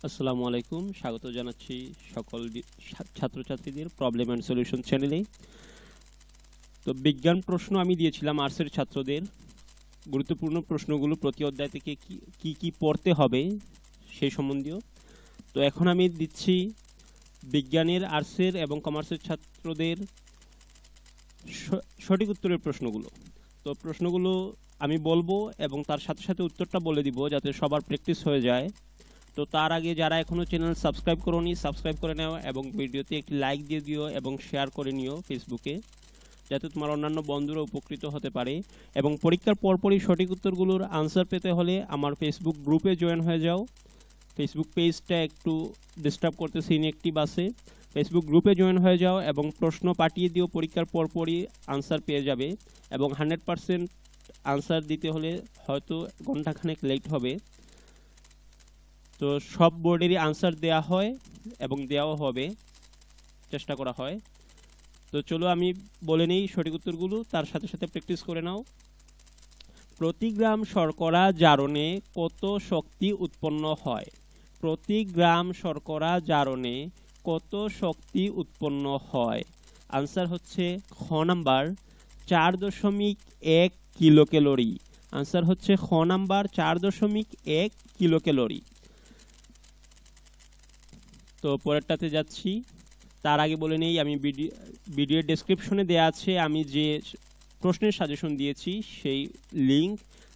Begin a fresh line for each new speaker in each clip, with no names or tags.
আসসালামু আলাইকুম, স্বাগত জানাচ্ছি সকল ছাত্রছাত্রীদের প্রবলেম অ্যান্ড সলিউশন চ্যানেলে। তো বিজ্ঞান প্রশ্ন আমি দিয়েছিলাম আর্টসের ছাত্রদের। গুরুত্বপূর্ণ প্রশ্নগুলো প্রতি অধ্যায় থেকে কি কি পড়তে হবে সেই সম্বন্ধীয়। তো এখন আমি দিচ্ছি বিজ্ঞানের, আর্টসের এবং কমার্সের ছাত্রদের সঠিক উত্তরের প্রশ্নগুলো। তো প্রশ্নগুলো আমি বলবো এবং তার সাথে সাথে উত্তরটা বলে দিব যাতে সবার প্র্যাকটিস হয়ে যায়। তো তার আগে যারা এখনও চ্যানেল সাবস্ক্রাইব করোনি সাবস্ক্রাইব করে নাও এবং ভিডিওতে একটি লাইক দিয়ে দিও এবং শেয়ার করে নিও ফেসবুকে, যাতে তোমার অন্যান্য বন্ধুরা উপকৃত হতে পারে। এবং পরীক্ষার পরপরই সঠিক উত্তরগুলোর আনসার পেতে হলে আমার ফেসবুক গ্রুপে জয়েন হয়ে যাও। ফেসবুক পেজটা একটু ডিস্টার্ব করতেছে, ইনঅ্যাক্টিভ আছে। ফেসবুক গ্রুপে জয়েন হয়ে যাও এবং প্রশ্ন পাঠিয়ে দিও, পরীক্ষার পরপরই আনসার পেয়ে যাবে। এবং 100% আনসার দিতে হলে হয়তো ঘন্টাখানেক লেট হবে। তো সব বোর্ডেরই আনসার দেয়া হয় এবং দেওয়াও হবে, চেষ্টা করা হয়। তো চলো আমি বলে নেই সঠিক উত্তরগুলো, তার সাথে সাথে প্র্যাকটিস করে নাও। প্রতি গ্রাম শর্করা জারণে কত শক্তি উৎপন্ন হয়? প্রতি গ্রাম শর্করা জারণে কত শক্তি উৎপন্ন হয়? আনসার হচ্ছে খ নাম্বার 4.1 কিলো ক্যালোরি। আনসার হচ্ছে খ নাম্বার 4.1 কিলো ক্যালোরি। তো পরেরটাতে যাচ্ছি, তার আগে বলে নেই আমি ভিডিওর ডেসক্রিপশনে দেওয়া আছে আমি যে প্রশ্নের সাজেশন দিয়েছি সেই লিংক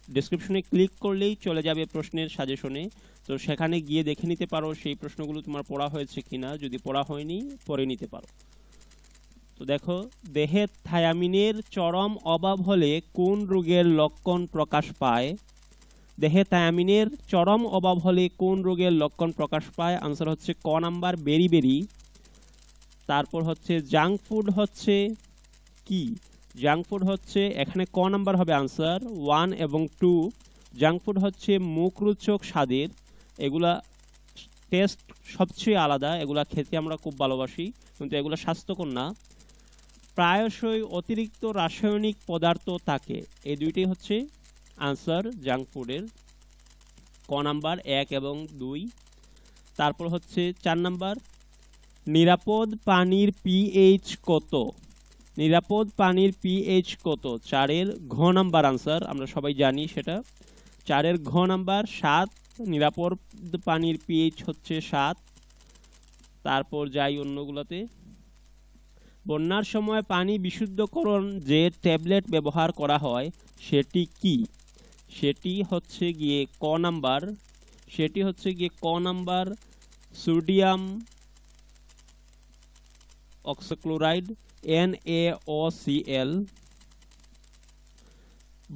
ডেসক্রিপশনে ক্লিক করলেই চলে যাবে প্রশ্নের সাজেশনে। তো সেখানে গিয়ে দেখে নিতে পারো সেই প্রশ্নগুলো তোমার পড়া হয়েছে কিনা, যদি পড়া হয়নি পড়ে নিতে পারো। তো দেখো, দেহে থায়ামিনের চরম অভাব হলে কোন রোগের লক্ষণ প্রকাশ পায়? দেহে থায়ামিনের চরম অভাব হলে কোন রোগের লক্ষণ প্রকাশ পায়? আনসার হচ্ছে ক নাম্বার বেরি। তারপর হচ্ছে জাঙ্ক ফুড হচ্ছে কি? জাঙ্ক ফুড হচ্ছে, এখানে ক নাম্বার হবে আনসার 1 এবং 2। জাঙ্ক ফুড হচ্ছে মুখরোচক স্বাদের, এগুলা টেস্ট সবচেয়ে আলাদা, এগুলা খেতে আমরা খুব ভালোবাসি কিন্তু এগুলা স্বাস্থ্যকর না। প্রায়শই অতিরিক্ত রাসায়নিক পদার্থ থাকে, এই দুইটাই হচ্ছে আনসার জাঙ্ক ফুডের, ক নাম্বার 1 এবং 2। তারপর হচ্ছে 4 নাম্বার, নিরাপদ পানির পিএইচ কত? নিরাপদ পানির পিএইচ কত? 4-এর ঘ নাম্বার আনসার, আমরা সবাই জানি সেটা। 4-এর ঘ নাম্বার 7। নিরাপদ পানির পিএইচ হচ্ছে 7। তারপর যাই অন্যগুলোতে। বন্যার সময় পানি বিশুদ্ধকরণ যে ট্যাবলেট ব্যবহার করা হয় সেটি কি? সেটি হচ্ছে গিয়ে ক নাম্বার, সোডিয়াম অক্সিক্লোরাইড NaOCl।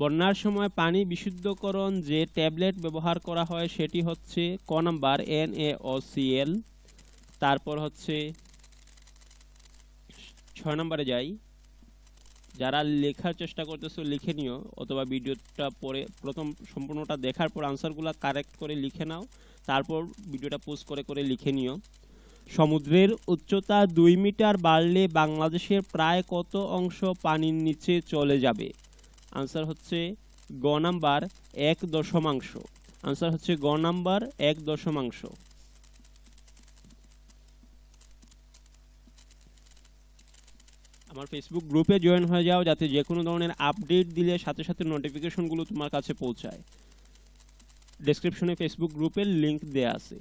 বন্যার সময় পানি বিশুদ্ধকরণ যে ট্যাবলেট ব্যবহার করা হয় সেটি হচ্ছে ক নাম্বার NaOCl। তারপর হচ্ছে 6 নম্বরে যাই, যারা লেখার চেষ্টা করতেছো লিখে নিও, অথবা ভিডিওটা পরে প্রথম সম্পূর্ণটা দেখার পর আনসারগুলো কারেক্ট করে লিখে নাও, তারপর ভিডিওটা পোস্ট করে লিখে নিও। সমুদ্রের উচ্চতা 2 মিটার বাড়লে বাংলাদেশের প্রায় কত অংশ পানির নিচে চলে যাবে? আনসার হচ্ছে গ নাম্বার 1/1। আনসার হচ্ছে গ নাম্বার 1/1। আমার ফেসবুক গ্রুপে জয়েন হয়ে যাও যাতে যে কোনো ধরনের আপডেট দিলে সাথে সাথে নোটিফিকেশনগুলো তোমার কাছে পৌঁছায়। ডেসক্রিপশনে ফেসবুক গ্রুপের লিংক দেয়া আছে।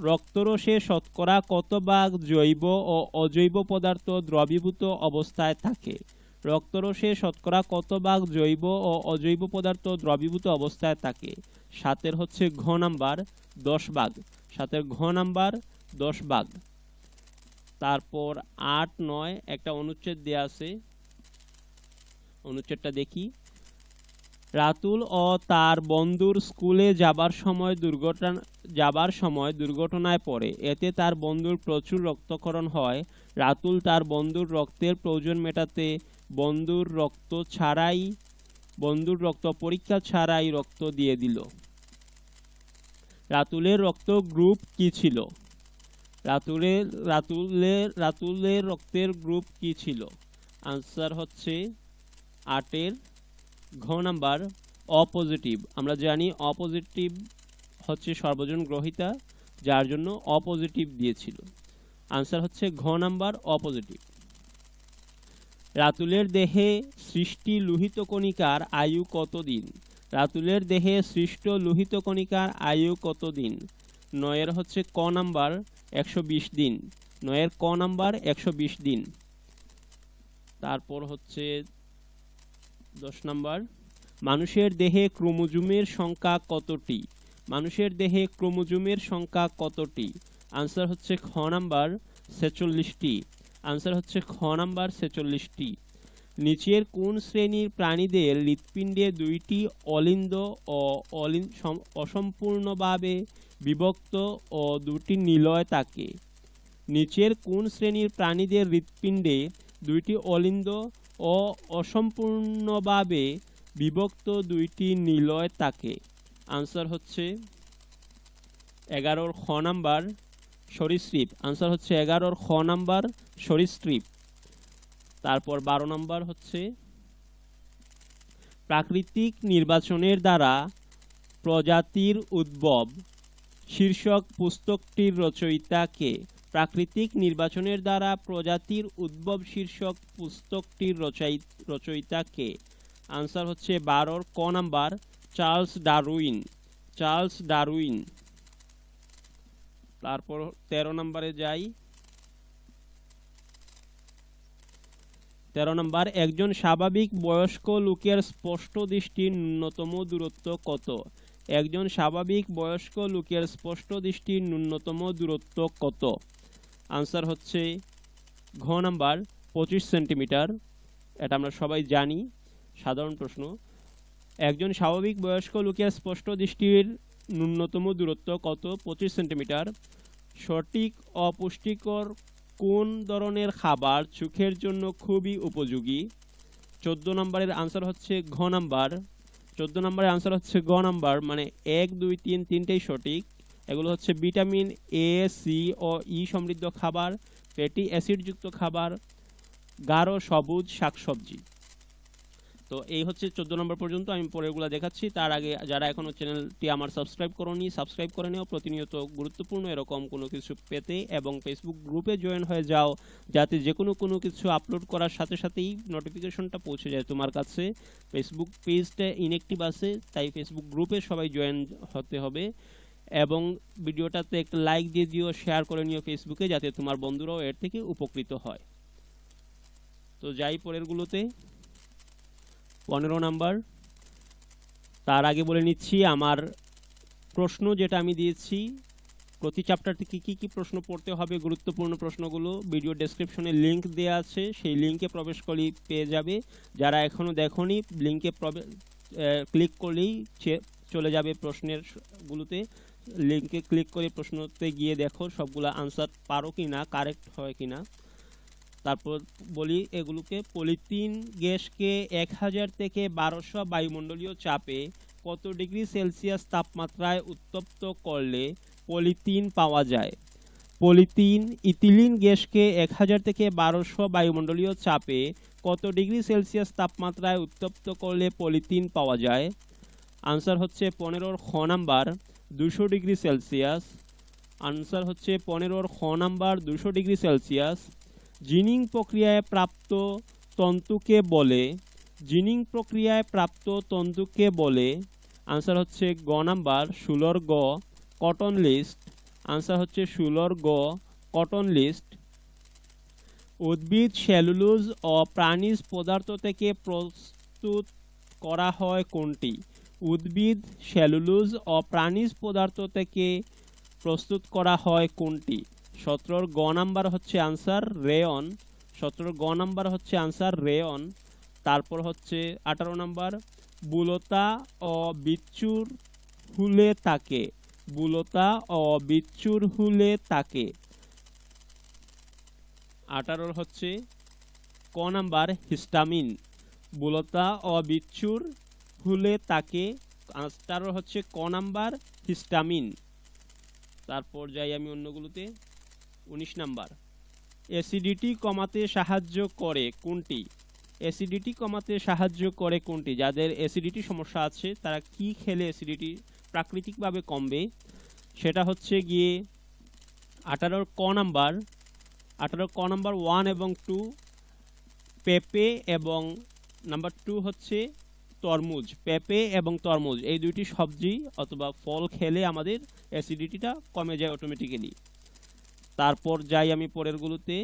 রক্তরসে শতকরা কত ভাগ জৈব ও অজৈব পদার্থ দ্রবীভূত অবস্থায় থাকে? রক্তরসে শতকরা কত ভাগ জৈব ও অজৈব পদার্থ দ্রবীভূত অবস্থায় থাকে? 7-এর হচ্ছে ঘ নাম্বার 10 ভাগ। 7-এর ঘ নাম্বার 10 ভাগ। তারপর 8-9 একটা অনুচ্ছেদ দেয়া আছে, অনুচ্ছেদটা দেখি। রাতুল ও তার বন্ধুর স্কুলে যাবার সময় দুর্ঘটনায় পড়ে, এতে তার বন্ধুর প্রচুর রক্তক্ষরণ হয়। রাতুল তার বন্ধুর রক্তের প্রয়োজন মেটাতে বন্ধুর রক্ত পরীক্ষা ছাড়াই রক্ত দিয়ে দিল। রাতুলের রক্ত গ্রুপ কি ছিল? রাতুলের রক্তের গ্রুপ কি ছিল? আনসার হচ্ছে 8-এর ঘ নাম্বার অ পজিটিভ। আমরা জানি অ পজিটিভ হচ্ছে সর্বজন গ্রহিতা, যার জন্য অপজিটিভ দিয়েছিল। আনসার হচ্ছে ঘ নাম্বার অপজিটিভ। রাতুলের দেহে সৃষ্টি লোহিত কণিকার আয়ু কতদিন? রাতুলের দেহে সৃষ্ট লোহিত কণিকার আয়ু কতদিন? নয়ের হচ্ছে ক নাম্বার 120 দিন। নয়ের ক নাম্বার 120 দিন। তারপর হচ্ছে 10 নাম্বার, মানুষের দেহে ক্রোমোজোমের সংখ্যা কতটি? মানুষের দেহে ক্রোমোজোমের সংখ্যা কতটি? আনসার হচ্ছে খ নাম্বার 46টি। আনসার হচ্ছে খ নাম্বার 46টি। নিচের কোন শ্রেণীর প্রাণীদের হৃৎপিণ্ডে দুইটি অলিন্দ ও অসম্পূর্ণভাবে বিভক্ত ও দুটি নিলয় থাকে? নিচের কোন শ্রেণীর প্রাণীদের হৃৎপিণ্ডে দুইটি অলিন্দ ও অসম্পূর্ণভাবে বিভক্ত দুইটি নিলয় থাকে? আনসার হচ্ছে 11 খ নাম্বার সরীসৃপ। আনসার হচ্ছে 11 খ নাম্বার সরীসৃপ। তারপর 12 নাম্বার হচ্ছে প্রাকৃতিক নির্বাচনের দ্বারা প্রজাতির উদ্ভব শীর্ষক পুস্তকটির রচয়িতা কে? প্রাকৃতিক নির্বাচনের দ্বারা প্রজাতির উদ্ভব শীর্ষক পুস্তকটির রচয়িতা কে? আনসার হচ্ছে 12 ক number Charles Darwin. Charles Darwin. তারপর 13 নম্বরে যাই। 13 নম্বর, একজন স্বাভাবিক বয়স্ক লোকের স্পষ্ট দৃষ্টির ন্যূনতম দূরত্ব কত? একজন স্বাভাবিক বয়স্ক লোকের স্পষ্ট দৃষ্টির ন্যূনতম দূরত্ব কত? আনসার হচ্ছে ঘ নাম্বার 25 সেন্টিমিটার। এটা আমরা সবাই জানি, সাধারণ প্রশ্ন। একজন স্বাভাবিক বয়স্ক লোকের স্পষ্ট দৃষ্টির ন্যূনতম দূরত্ব কত? 25 সেন্টিমিটার। সঠিক অপুষ্টিকর কোন ধরনের খাবার চোখের জন্য খুবই উপযোগী? 14 নম্বরের আনসার হচ্ছে ঘ নাম্বার। 14 নম্বরের আনসার হচ্ছে গ নাম্বার, মানে 1, 2, 3 তিনটেই সঠিক। এগুলো হচ্ছে ভিটামিন এ, সি ও ই সমৃদ্ধ খাবার, ফ্যাটি অ্যাসিডযুক্ত খাবার, গাঢ় সবুজ শাকসবজি। তো এই হচ্ছে 14 নম্বর পর্যন্ত। আমি পরেরগুলো দেখাচ্ছি। তার আগে যারা এখনো চ্যানেলটি আমার সাবস্ক্রাইব করোনি, সাবস্ক্রাইব করে নিও প্রতিনিয়ত গুরুত্বপূর্ণ এরকম কোনো কিছু পেতে, এবং ফেসবুক গ্রুপে জয়েন হয়ে যাও, যাতে যে কোনো কিছু আপলোড করার সাথে সাথেই নোটিফিকেশনটা পৌঁছে যায় তোমার কাছে। ফেসবুক পেজটা ইনঅ্যাক্টিভ আছে, তাই ফেসবুক গ্রুপে সবাই জয়েন হতে হবে, এবং ভিডিওটাতে একটা লাইক দিয়ে দিও, শেয়ার করে নিও ফেসবুকে, যাতে তোমার বন্ধুরাও এর থেকে উপকৃত হয়। তো যাই পরেরগুলোতে। 15 নাম্বার। তার আগে বলে নিচ্ছি আমার প্রশ্ন যেটা আমি দিয়েছি, প্রতি চ্যাপ্টার থেকে কি প্রশ্ন পড়তে হবে, গুরুত্বপূর্ণ প্রশ্নগুলো ভিডিও ডেসক্রিপশনে লিংক দেওয়া আছে, সেই লিংকে প্রবেশ করলেই পেয়ে যাবে। যারা এখনো দেখোনি, লিংকে ক্লিক করলেই চলে যাবে প্রশ্নের গুলোতে। লিংকে ক্লিক করে প্রশ্নতে গিয়ে দেখো সবগুলো আনসার পারো কিনা, কারেক্ট হয় কিনা। তারপর বলি এগুলোকে। পলিথিন গ্যাসকে 1000 থেকে 1200 বায়ুমণ্ডলীয় চাপে কত ডিগ্রি সেলসিয়াস তাপমাত্রায় উত্তপ্ত করলে পলিথিন পাওয়া যায়? পলিথিন ইথিলিন গ্যাসকে 1000 থেকে 1200 বায়ুমণ্ডলীয় চাপে কত ডিগ্রি সেলসিয়াস তাপমাত্রায় উত্তপ্ত করলে পলিথিন পাওয়া যায়? আনসার হচ্ছে 15 খ নাম্বার 200 ডিগ্রি সেলসিয়াস। আনসার হচ্ছে 15 খ নাম্বার 200 ডিগ্রি সেলসিয়াস। জিনিং প্রক্রিয়ায় প্রাপ্ত তন্তুকে বলে? জিনিং প্রক্রিয়ায় প্রাপ্ত তন্তুকে বলে? আনসার হচ্ছে গ নাম্বার 16 গ কটন লিস্ট। আনসার হচ্ছে 16 গ কটন লিস্ট। উদ্ভিদ সেলুলোজ ও প্রাণীজ পদার্থ থেকে প্রস্তুত করা হয় কোনটি? উদ্ভিদ সেলুলোজ ও প্রাণীজ পদার্থ থেকে প্রস্তুত করা হয় কোনটি? 17 গ নাম্বার হচ্ছে আনসার রেয়ন। 17 গ নাম্বার হচ্ছে আনসার রেয়ন। তারপর হচ্ছে 18 নাম্বার, বুলতা ও বিচ্ছুর হুলে থাকে? বুলতা ও বিচ্ছুর হুলে থাকে? 18 হচ্ছে ক নাম্বার হিস্টামিন। বুলতা ও বিচ্ছুর হুলে থাকে। 18 হচ্ছে ক নাম্বার হিস্টামিন। তারপর যাই আমি অন্যগুলোতে। 19 নাম্বার, অ্যাসিডিটি কমাতে সাহায্য করে কোনটি? অ্যাসিডিটি কমাতে সাহায্য করে কোনটি? যাদের অ্যাসিডিটি সমস্যা আছে তারা কি খেলে অ্যাসিডিটি প্রাকৃতিকভাবে কমবে সেটা হচ্ছে গিয়ে 18 ক নাম্বার 1 এবং 2 পেঁপে এবং নাম্বার 2 হচ্ছে তরমুজ। পেঁপে এবং তরমুজ এই দুইটি সবজি অথবা ফল খেলে আমাদের অ্যাসিডিটিটা কমে যায় অটোমেটিক্যালি। তারপর যাই আমি পরেরগুলোতে।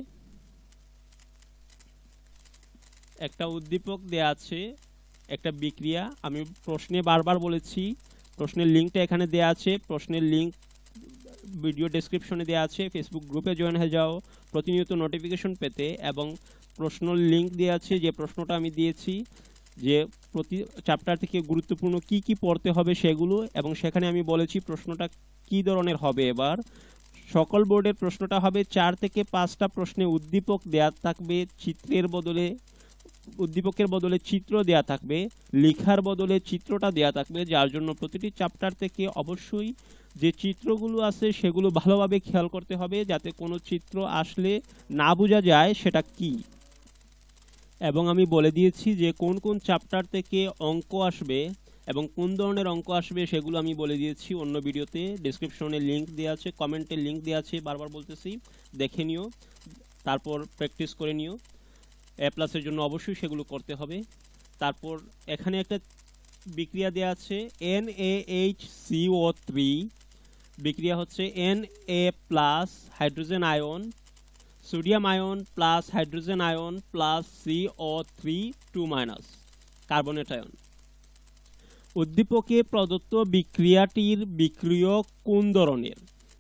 একটা উদ্দীপক দেয়া আছে, একটা বিক্রিয়া। আমি প্রশ্নে বারবার বলেছি, প্রশ্নের লিঙ্কটা এখানে দেয়া আছে। প্রশ্নের লিঙ্ক ভিডিও ডেসক্রিপশনে দেওয়া আছে। ফেসবুক গ্রুপে জয়েন হয়ে যাও প্রতিনিয়ত নোটিফিকেশন পেতে। এবং প্রশ্নের লিঙ্ক দেওয়া আছে, যে প্রশ্নটা আমি দিয়েছি যে প্রতি চ্যাপ্টার থেকে গুরুত্বপূর্ণ কি কি পড়তে হবে সেগুলো, এবং সেখানে আমি বলেছি প্রশ্নটা কি ধরনের হবে। এবার সকল বোর্ডের প্রশ্নটা হবে 4 থেকে 5টা প্রশ্নে উদ্দীপক দেয়া থাকবে, চিত্রের বদলে উদ্দীপকের বদলে চিত্র দেয়া থাকবে, লেখার বদলে চিত্রটা দেয়া থাকবে। যার জন্য প্রতিটি চ্যাপ্টার থেকে অবশ্যই যে চিত্রগুলো আছে সেগুলো ভালোভাবে খেয়াল করতে হবে, যাতে কোনো চিত্র আসলে না বোঝা যায় সেটা কি। এবং আমি বলে দিয়েছি যে কোন কোন চ্যাপ্টার থেকে অঙ্ক আসবে এবং কোন ধরনের অঙ্ক আসবে সেগুলো আমি বলে দিয়েছি অন্য ভিডিওতে। ডেসক্রিপশনে লিঙ্ক দেওয়া আছে, কমেন্টে লিঙ্ক দেওয়া আছে, বারবার বলতেছি, দেখে নিও, তারপর প্র্যাকটিস করে নিও। A+-এর জন্য অবশ্যই সেগুলো করতে হবে। তারপর এখানে একটা বিক্রিয়া দেওয়া আছে NaHCO3। বিক্রিয়া হচ্ছে Na+ hydrogen ion, sodium ion plus hydrogen ion plus CO3 carbonate ion. উদ্দীপকে প্রদত্ত বিক্রিয়াটির বিক্রিয়ক কোন ধরনের?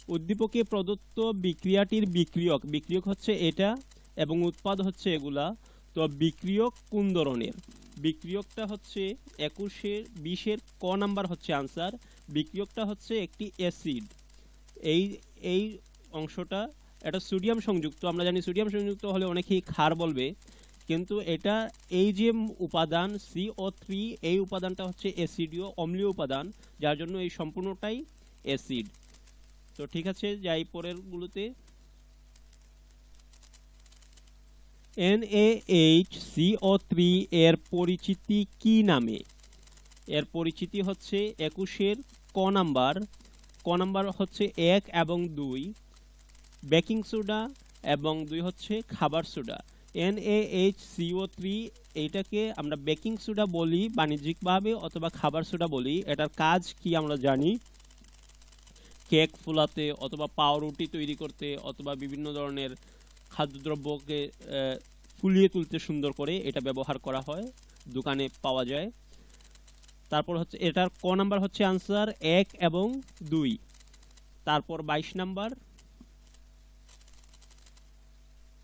উদ্দীপকে প্রদত্ত বিক্রিয়াটির বিক্রিয়ক হচ্ছে এটা এবং উৎপাদ হচ্ছে এগুলা। তো বিক্রিয়ক কোন ধরনের? বিক্রিয়কটা হচ্ছে 20-এর ক নাম্বার হচ্ছে আনসার। বিক্রিয়কটা হচ্ছে একটি অ্যাসিড। এই অংশটা এটা সোডিয়াম সংযুক্ত। আমরা জানি সোডিয়াম সংযুক্ত হলে অনেকেই ক্ষার বলবে, কিন্তু এটা এই যে উপাদান CO3, এই উপাদানটা হচ্ছে অ্যাসিডীয় অম্লীয় উপাদান, যার জন্য এই সম্পূর্ণটাই অ্যাসিড। তো ঠিক আছে, যাই পরের গুলোতে। NaHCO3 এর পরিচিতি কি নামে? এর পরিচিতি হচ্ছে 21-এর ক নাম্বার হচ্ছে 1 এবং 2 বেকিং সোডা এবং 2 হচ্ছে খাবার সোডা। NaHCO3 এইটাকে আমরা বেকিং সোডা বলি বাণিজ্যিকভাবে, অথবা খাবার সোডা বলি। এটার কাজ কি আমরা জানি, কেক ফোলাতে অথবা পাউরুটি তৈরি করতে অথবা বিভিন্ন ধরনের খাদ্যদ্রব্যকে ফুলিয়ে তুলতে সুন্দর করে এটা ব্যবহার করা হয়, দোকানে পাওয়া যায়। তারপর হচ্ছে এটার ক নাম্বার হচ্ছে আনসার 1 এবং 2। তারপর 22 নাম্বার,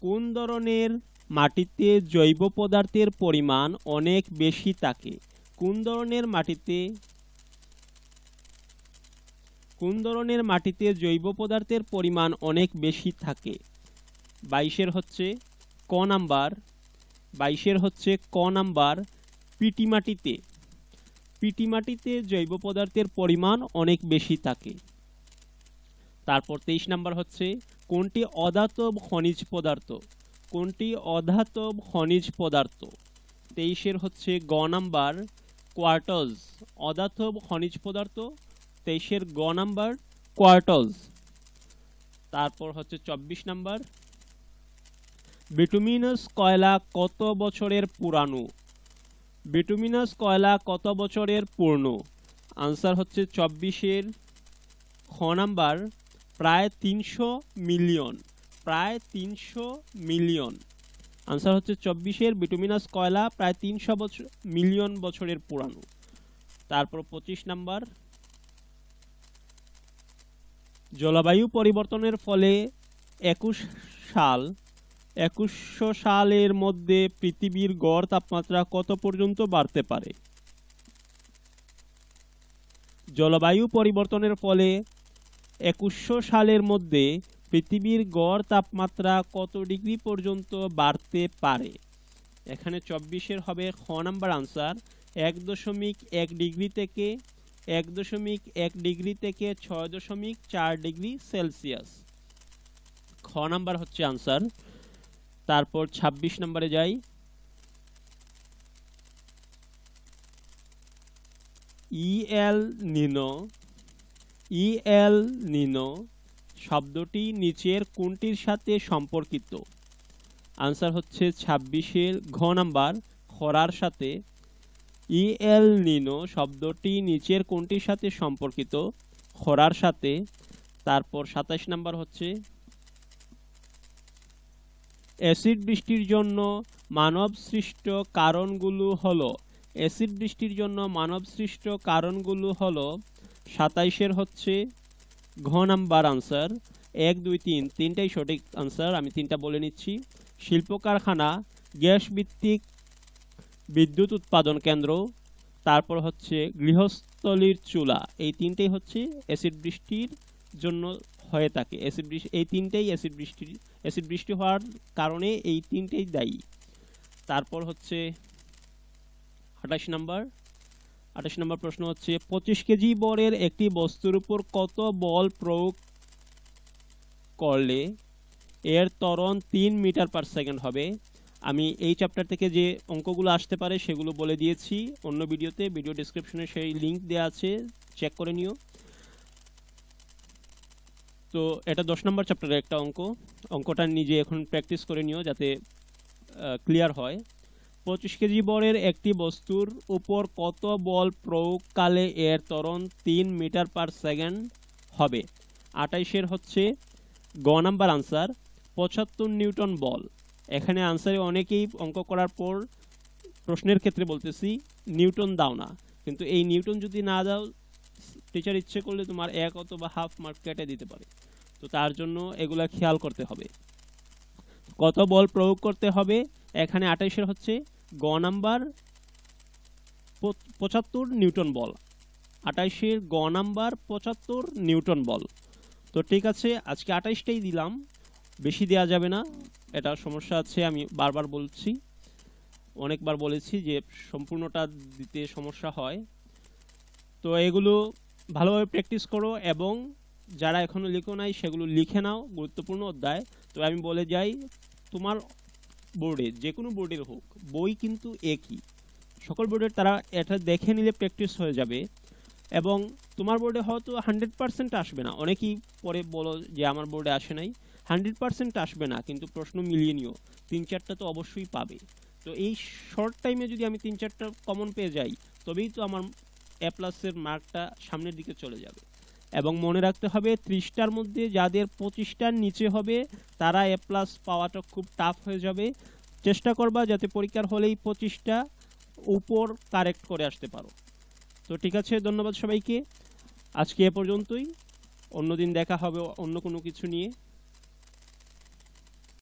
কোন ধরনের মাটিতে জৈব পদার্থের পরিমাণ অনেক বেশি থাকে? কোন ধরনের মাটিতে জৈব পদার্থের পরিমাণ অনেক বেশি থাকে? 22-এর হচ্ছে ক নাম্বার পিটি মাটিতে জৈব পদার্থের পরিমাণ অনেক বেশি থাকে। তারপর 23 নাম্বার হচ্ছে কোনটি অধাতব খনিজ পদার্থ? 23-এর হচ্ছে গ নাম্বার কোয়ার্টজ, অধাতব খনিজ পদার্থ। 23-এর গ নাম্বার কোয়ার্টজ। তারপর হচ্ছে 24 নাম্বার, বিটুমিনাস কয়লা কত বছরের পুরানো? বিটুমিনাস কয়লা কত বছরের পুরনো? আনসার হচ্ছে 24-এর খ নাম্বার প্রায় 300 মিলিয়ন। আনসার হচ্ছে 24-এর বিটুমিনাস কয়লা প্রায় 300 মিলিয়ন বছরের পুরানো। তারপর 25 নাম্বার, জলবায়ু পরিবর্তনের ফলে 2100 সালের মধ্যে পৃথিবীর গড় তাপমাত্রা কত পর্যন্ত বাড়তে পারে? জলবায়ু পরিবর্তনের ফলে 2100 সালের মধ্যে পৃথিবীর গড় তাপমাত্রা কত ডিগ্রি পর্যন্ত বাড়তে পারে? এখানে 24-এর হবে খ নাম্বার আনসার 1.1 ডিগ্রি থেকে 6.4 ডিগ্রি সেলসিয়াস। খ নাম্বার হচ্ছে আনসার। তারপর 26 নম্বরে যাই। এল নিনো ইএল নিনো শব্দটি নিচের কোনটির সাথে সম্পর্কিত? আনসার হচ্ছে 26-এর ঘ নাম্বার, খরার সাথে। ইএল নিনো শব্দটি নিচের কোনটির সাথে সম্পর্কিত? খরার সাথে। তারপর 27 নাম্বার হচ্ছে অ্যাসিড বৃষ্টির জন্য মানব সৃষ্ট কারণগুলো হলো। অ্যাসিড বৃষ্টির জন্য মানব সৃষ্ট কারণগুলো হলো 27-এর হচ্ছে ঘ নাম্বার আনসার 1, 2, 3 তিনটাই সঠিক আনসার। আমি তিনটা বলে নিচ্ছি। শিল্প কারখানা, গ্যাস ভিত্তিক বিদ্যুৎ উৎপাদন কেন্দ্র, তারপর হচ্ছে গৃহস্থলীর চুলা। এই তিনটেই হচ্ছে অ্যাসিড বৃষ্টির জন্য হয়ে থাকে। এই তিনটেই অ্যাসিড বৃষ্টি হওয়ার কারণে এই তিনটেই দায়ী। তারপর হচ্ছে 28 নম্বর প্রশ্ন হচ্ছে 25 কেজি বরের একটি বস্তুর উপর কত বল প্রয়োগ করলে এর ত্বরণ 3 মিটার পার সেকেন্ড হবে? আমি এই চ্যাপ্টার থেকে যে অঙ্কগুলো আসতে পারে সেগুলো বলে দিয়েছি অন্য ভিডিওতে, ভিডিও ডেসক্রিপশনে সেই লিংক দেওয়া আছে, চেক করে নিও। তো এটা 10 নম্বর চ্যাপ্টারের একটা অঙ্কটা নিজে এখন প্র্যাকটিস করে নিও যাতে ক্লিয়ার হয়। 25 কেজি বরের একটি বস্তুর উপর কত বল প্রয়োগকালে এর ত্বরণ 3 মিটার পার সেকেন্ড হবে? 28-এর হচ্ছে গ নাম্বার আনসার 75 নিউটন বল। এখানে আনসারে অনেকেই অঙ্ক করার পর প্রশ্নের ক্ষেত্রে বলতেছি নিউটন দাও না, কিন্তু এই নিউটন যদি না দাও টিচার ইচ্ছে করলে তোমার 1 অথবা হাফ মার্ক কেটে দিতে পারে। তো তার জন্য এগুলা খেয়াল করতে হবে। কত বল প্রয়োগ করতে হবে? এখানে 28-এর হচ্ছে গ নাম্বার 75 নিউটন বল। 28-এর গ নাম্বার 75 নিউটন বল। তো ঠিক আছে, আজকে 28টাই দিলাম, বেশি দেওয়া যাবে না, এটা সমস্যা আছে। আমি বারবার বলছি, অনেকবার বলেছি যে সম্পূর্ণটা দিতে সমস্যা হয়। তো এগুলো ভালোভাবে প্র্যাকটিস করো এবং যারা এখনো লিখো নাই সেগুলো লিখে নাও, গুরুত্বপূর্ণ অধ্যায়। তো আমি বলে যাই, তোমার বোর্ডে যে কোনো বোর্ডের হোক বই কিন্তু একই, সকল বোর্ডের তারা এটা দেখে নিলে প্র্যাকটিস হয়ে যাবে। এবং তোমার বোর্ডে হয়তো 100% আসবে না, অনেকেই পরে বলো যে আমার বোর্ডে আসে নাই। 100% আসবে না, কিন্তু প্রশ্ন মিলিয়ে নিও, 3-4টা তো অবশ্যই পাবে। তো এই শর্ট টাইমে যদি আমি 3-4টা কমন পেয়ে যাই তবেই তো আমার A+-এর মার্কটা সামনের দিকে চলে যাবে। এবং মনে রাখতে হবে 30টার মধ্যে যাদের 25টার নিচে হবে তারা A+ পাওয়াটা খুব টাফ হয়ে যাবে। চেষ্টা করবা যাতে পরীক্ষার হলেই 25টা উপর কারেক্ট করে আসতে পারো। তো ঠিক আছে, ধন্যবাদ সবাইকে, আজকে এ পর্যন্তই। অন্যদিন দেখা হবে অন্য কোনো কিছু নিয়ে।